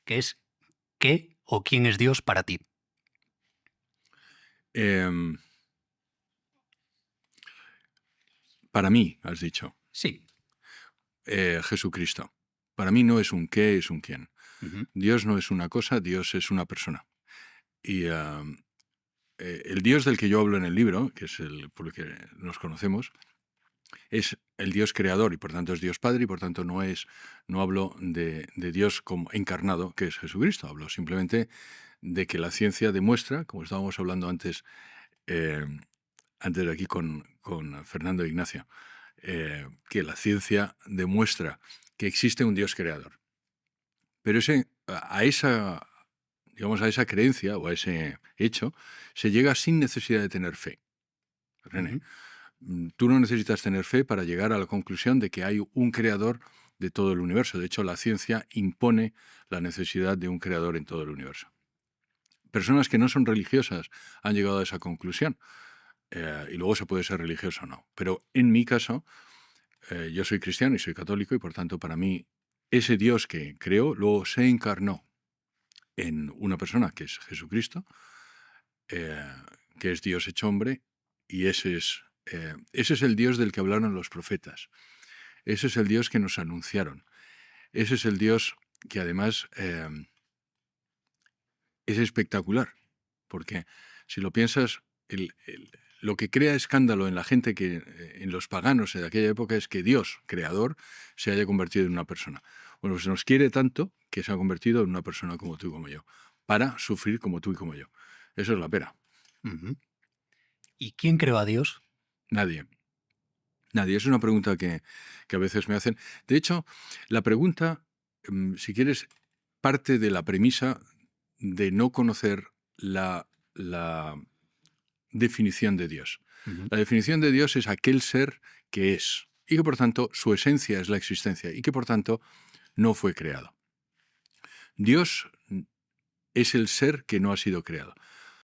que es ¿qué o quién es Dios para ti? Em, para mí, has dicho, Sí. Jesucristo. Para mí no es un qué, es un quién. Ujú. Dios no es una cosa, Dios es una persona. Y el Dios del que yo hablo en el libro, que es el por el que nos conocemos, es el Dios creador y por tanto es Dios Padre y por tanto no hablo de Dios como encarnado, que es Jesucristo. Hablo simplemente de que la ciencia demuestra, como estábamos hablando eh, antes de aquí con Fernando e Ignacio, que la ciencia demuestra que existe un Dios creador. Pero digamos, a esa creencia o a ese hecho se llega sin necesidad de tener fe. René, Ujú. tú no necesitas tener fe para llegar a la conclusión de que hay un creador de todo el universo. De hecho, la ciencia impone la necesidad de un creador en todo el universo. Personas que no son religiosas han llegado a esa conclusión. Y luego se puede ser religioso o no. Pero en mi caso, yo soy cristiano y soy católico y por tanto para mí ese Dios que creó luego se encarnó en una persona que es Jesucristo, eh, que es Dios hecho hombre, y ese es el Dios del que hablaron los profetas. Ese es el Dios que nos anunciaron. Ese es el Dios que además es espectacular, porque si lo piensas, lo que crea escándalo en la gente, en los paganos de aquella época, es que Dios, creador, se haya convertido en una persona. Bueno, pues nos quiere tanto que se ha convertido en una persona como tú y como yo, para sufrir como tú y como yo. Eso es la pena. Ujú. ¿Y quién creó a Dios? Nadie. Nadie. Es una pregunta que a veces me hacen. De hecho, la pregunta, si quieres, parte de la premisa de no conocer la definición de Dios. Ujú. La definición de Dios es aquel ser que es, y que por tanto su esencia es la existencia, y que por tanto no fue creado. Dios es el ser que no ha sido creado.